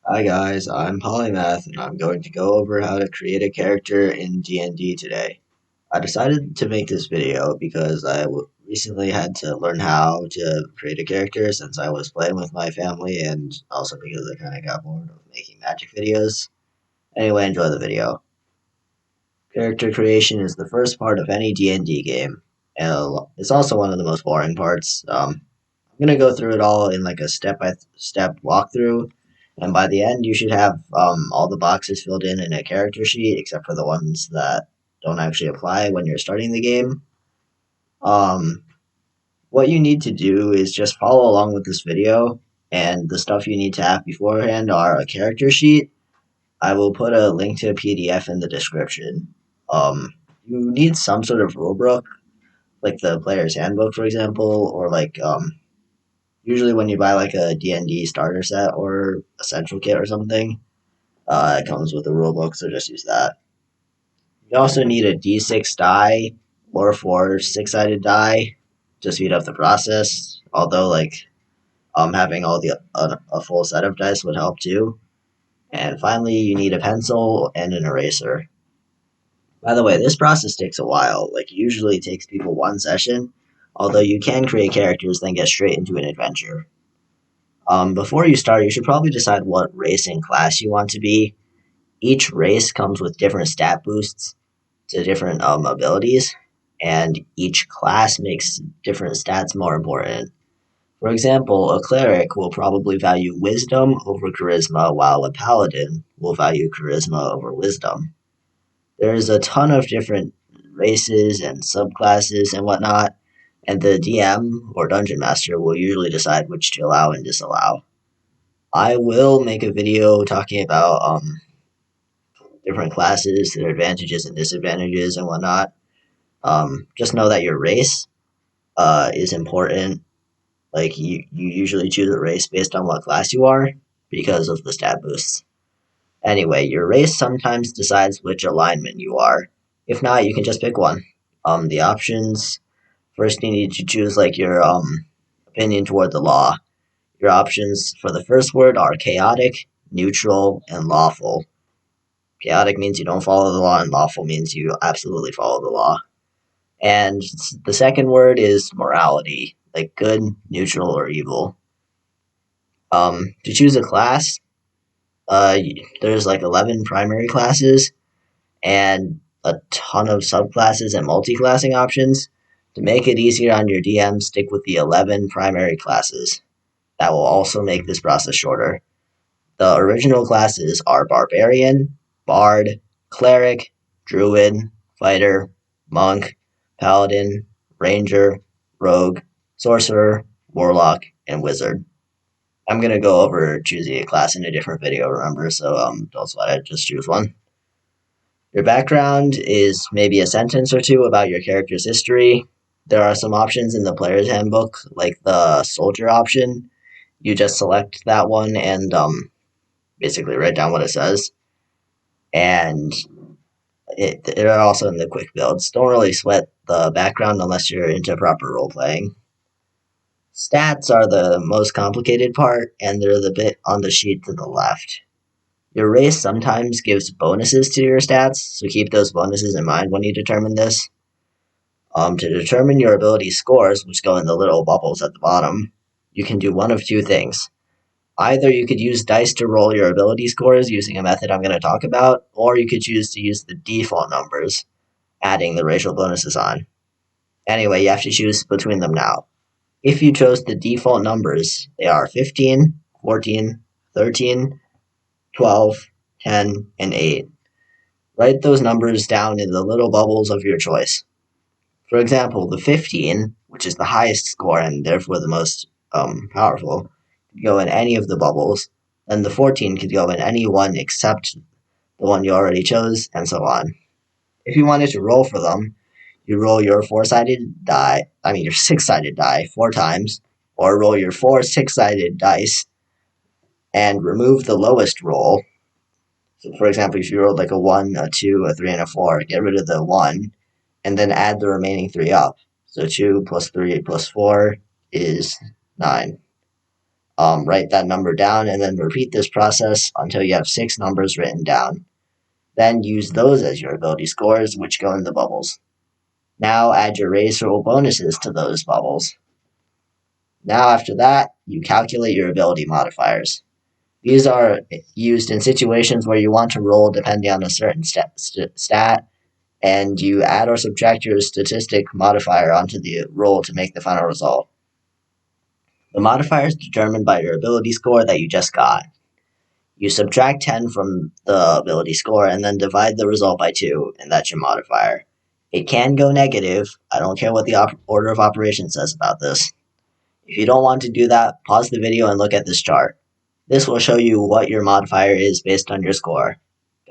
Hi guys, I'm Polymath and I'm going to go over how to create a character in D&D today. I decided to make this video because recently had to learn how to create a character since I was playing with my family and also because I kind of got bored of making magic videos. Anyway, enjoy the video. Character creation is the first part of any D&D game, and it's also one of the most boring parts. I'm gonna go through it all in like a step-by-step walkthrough, and by the end, you should have all the boxes filled in a character sheet, except for the ones that don't actually apply when you're starting the game. Um, what you need to do is just follow along with this video, and the stuff you need to have beforehand are a character sheet. I will put a link to a PDF in the description. You need some sort of rulebook, like the player's handbook, for example, or like usually when you buy like a D&D starter set or essential kit or something, it comes with a rule book, so just use that. You also need a D6 die or 4 6-sided die to speed up the process, although like having all the a full set of dice would help too. And finally, you need a pencil and an eraser. By the way, this process takes a while. Like, usually it takes people 1 session, although you can create characters, then get straight into an adventure. Before you start, you should probably decide what race and class you want to be. Each race comes with different stat boosts to different abilities, and each class makes different stats more important. For example, a cleric will probably value wisdom over charisma, while a paladin will value charisma over wisdom. There's a ton of different races and subclasses and whatnot, and the DM or dungeon master will usually decide which to allow and disallow. I will make a video talking about different classes, their advantages and disadvantages and whatnot. Just know that your race is important. Like you usually choose a race based on what class you are because of the stat boosts. Anyway, your race sometimes decides which alignment you are. If not, you can just pick one. The options first you need to choose like your opinion toward the law. Your options for the first word are chaotic, neutral, and lawful. Chaotic means you don't follow the law, and lawful means you absolutely follow the law. And the second word is morality, like good, neutral, or evil. To choose a class, uh, there's like 11 primary classes and a ton of subclasses and multi-classing options. To make it easier on your DM, stick with the 11 primary classes. That will also make this process shorter. The original classes are Barbarian, Bard, Cleric, Druid, Fighter, Monk, Paladin, Ranger, Rogue, Sorcerer, Warlock, and Wizard. I'm gonna go over choosing a class in a different video, remember, so don't sweat it, just choose one. Your background is maybe a sentence or two about your character's history. There are some options in the player's handbook, like the soldier option. You just select that one and basically write down what it says. And they're also in the quick builds. Don't really sweat the background unless you're into proper role playing. Stats are the most complicated part, and they're the bit on the sheet to the left. Your race sometimes gives bonuses to your stats, so keep those bonuses in mind when you determine this. To determine your ability scores, which go in the little bubbles at the bottom, you can do one of two things. Either you could use dice to roll your ability scores using a method I'm going to talk about, or you could choose to use the default numbers, adding the racial bonuses on. Anyway, you have to choose between them now. If you chose the default numbers, they are 15, 14, 13, 12, 10, and 8. Write those numbers down in the little bubbles of your choice. For example, the 15, which is the highest score and therefore the most powerful, could go in any of the bubbles, and the 14 could go in any one except the one you already chose, and so on. If you wanted to roll for them, you roll your your 6-sided die 4 times, or roll your 4 6-sided dice and remove the lowest roll. So, for example, if you rolled like a 1, a 2, a 3, and a 4, get rid of the 1, and then add the remaining 3 up. So 2 plus 3 plus 4 is 9. write that number down, and then repeat this process until you have 6 numbers written down. Then use those as your ability scores, which go in the bubbles. Now add your raise roll bonuses to those bubbles. Now after that, you calculate your ability modifiers. These are used in situations where you want to roll depending on a certain stat, and you add or subtract your statistic modifier onto the roll to make the final result. The modifier is determined by your ability score that you just got. You subtract 10 from the ability score and then divide the result by 2, and that's your modifier. It can go negative. I don't care what the order of operations says about this. If you don't want to do that, pause the video and look at this chart. This will show you what your modifier is based on your score.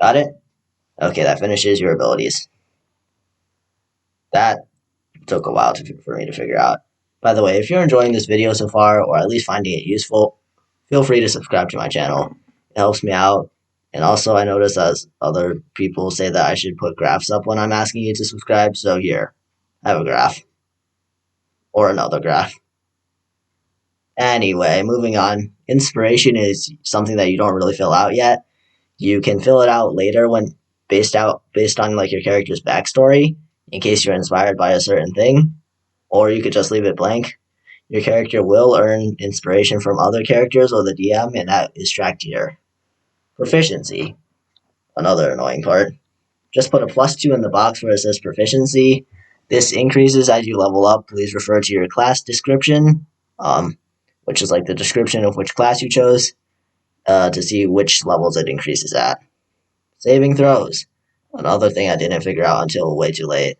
Got it? Okay, that finishes your abilities. That took a while for me to figure out. By the way, if you're enjoying this video so far, or at least finding it useful, feel free to subscribe to my channel. It helps me out. And also, I notice as other people say that I should put graphs up when I'm asking you to subscribe, so here, I have a graph. Or another graph. Anyway, moving on. Inspiration is something that you don't really fill out yet. You can fill it out later when based on like your character's backstory, in case you're inspired by a certain thing, or you could just leave it blank. Your character will earn inspiration from other characters or the DM, and that is tracked here. Proficiency, another annoying part. Just put a +2 in the box where it says proficiency. This increases as you level up. Please refer to your class description, which is like the description of which class you chose, to see which levels it increases at. Saving throws, another thing I didn't figure out until way too late.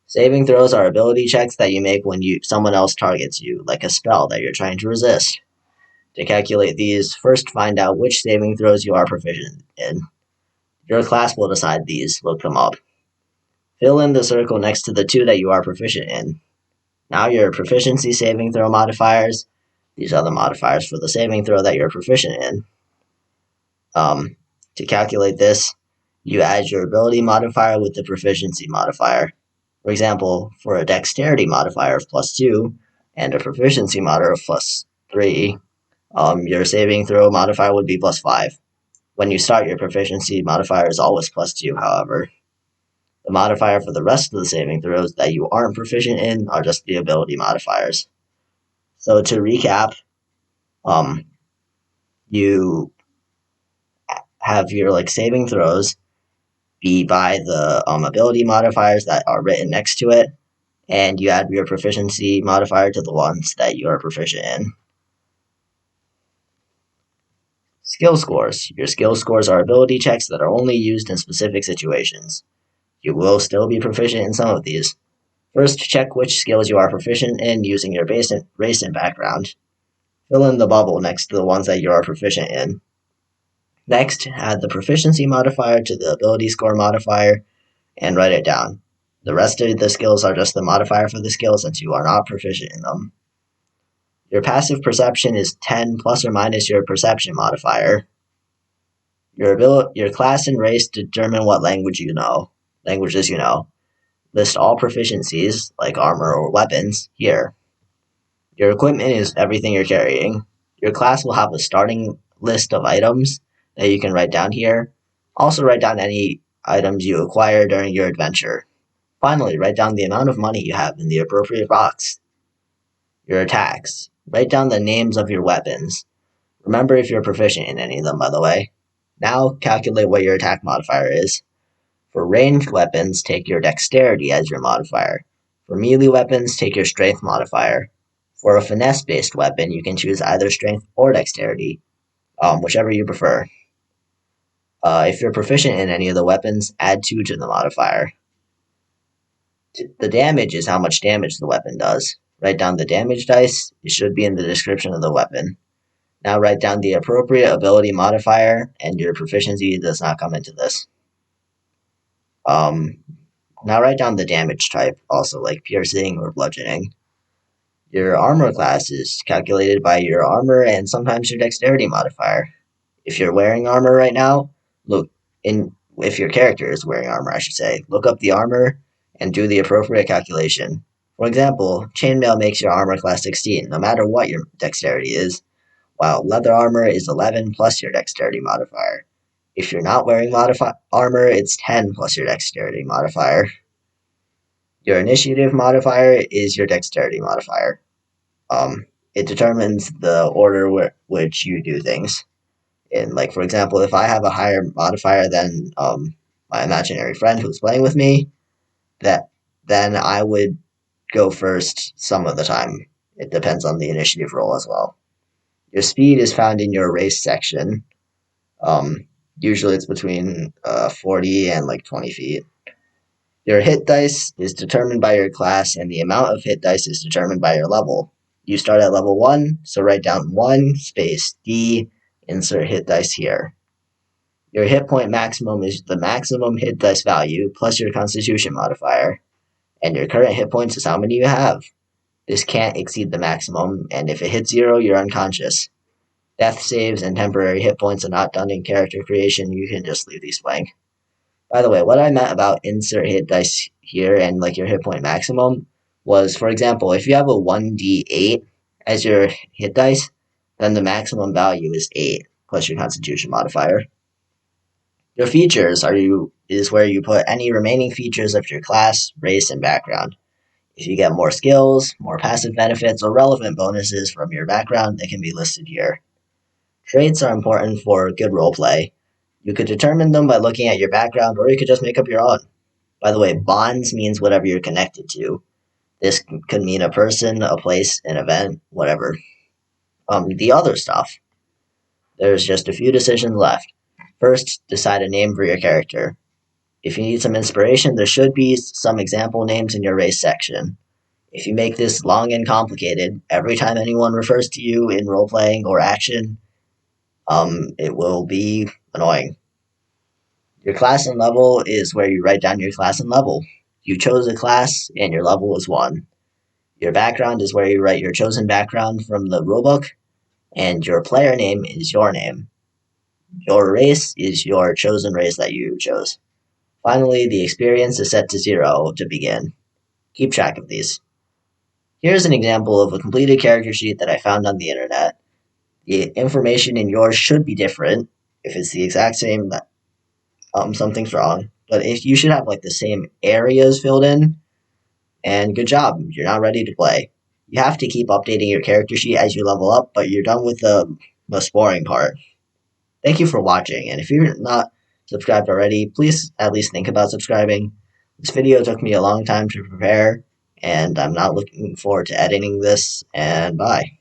Saving throws are ability checks that you make when someone else targets you, like a spell that you're trying to resist. To calculate these, first find out which saving throws you are proficient in. Your class will decide these. Look them up. Fill in the circle next to the 2 that you are proficient in. Now your proficiency saving throw modifiers. These are the modifiers for the saving throw that you're proficient in. To calculate this, you add your ability modifier with the proficiency modifier. For example, for a dexterity modifier of +2 and a proficiency modifier of +3, your saving throw modifier would be +5. When you start, your proficiency modifier is always +2, however. The modifier for the rest of the saving throws that you aren't proficient in are just the ability modifiers. So to recap, you have your saving throws be by the ability modifiers that are written next to it, and you add your proficiency modifier to the ones that you are proficient in. Skill scores. Your skill scores are ability checks that are only used in specific situations. You will still be proficient in some of these. First, check which skills you are proficient in using your race and background. Fill in the bubble next to the ones that you are proficient in. Next, add the proficiency modifier to the ability score modifier and write it down. The rest of the skills are just the modifier for the skill since you are not proficient in them. Your passive perception is 10 plus or minus your perception modifier. Your class and race determine what languages you know. List all proficiencies, like armor or weapons, here. Your equipment is everything you're carrying. Your class will have a starting list of items that you can write down here. Also write down any items you acquire during your adventure. Finally, write down the amount of money you have in the appropriate box. Your attacks. Write down the names of your weapons. Remember if you're proficient in any of them, by the way. Now calculate what your attack modifier is. For ranged weapons, take your dexterity as your modifier. For melee weapons, take your strength modifier. For a finesse-based weapon, you can choose either strength or dexterity, whichever you prefer. If you're proficient in any of the weapons, add 2 to the modifier. The damage is how much damage the weapon does. Write down the damage dice. It should be in the description of the weapon. Now write down the appropriate ability modifier, and your proficiency does not come into this. Now write down the damage type, also like piercing or bludgeoning. Your armor class is calculated by your armor and sometimes your dexterity modifier. If you're wearing armor right now, if your character is wearing armor, I should say, look up the armor and do the appropriate calculation. For example, chainmail makes your armor class 16, no matter what your dexterity is, while leather armor is 11 plus your dexterity modifier. If you're not wearing armor, it's 10 plus your dexterity modifier. Your initiative modifier is your dexterity modifier. It determines the order which you do things. And like for example, if I have a higher modifier than my imaginary friend who's playing with me, that then I would go first some of the time. It depends on the initiative roll as well. Your speed is found in your race section. Usually it's between 40 and like 20 feet. Your hit dice is determined by your class, and the amount of hit dice is determined by your level. You start at level 1, so write down 1 space D, insert hit dice here. Your hit point maximum is the maximum hit dice value plus your constitution modifier, and your current hit points is how many you have. This can't exceed the maximum, and if it hits 0, you're unconscious. Death saves and temporary hit points are not done in character creation. You can just leave these blank. By the way, what I meant about insert hit dice here and like your hit point maximum was, for example, if you have a 1d8 as your hit dice, then the maximum value is 8 plus your constitution modifier. Your features is where you put any remaining features of your class, race, and background. If you get more skills, more passive benefits, or relevant bonuses from your background, they can be listed here. Traits are important for good roleplay. You could determine them by looking at your background, or you could just make up your own. By the way, bonds means whatever you're connected to. This could mean a person, a place, an event, whatever. The other stuff. There's just a few decisions left. First, decide a name for your character. If you need some inspiration, there should be some example names in your race section. If you make this long and complicated, every time anyone refers to you in role playing or action, it will be annoying. Your class and level is where you write down your class and level. You chose a class and your level is 1. Your background is where you write your chosen background from the rulebook, and your player name is your name. Your race is your chosen race that you chose. Finally, the experience is set to 0 to begin. Keep track of these. Here's an example of a completed character sheet that I found on the internet. The information in yours should be different. If it's the exact same, something's wrong. But if you should have like the same areas filled in, and good job, you're now ready to play. You have to keep updating your character sheet as you level up, but you're done with the most boring part. Thank you for watching, and if you're not subscribed already, please at least think about subscribing. This video took me a long time to prepare, and I'm not looking forward to editing this, and bye.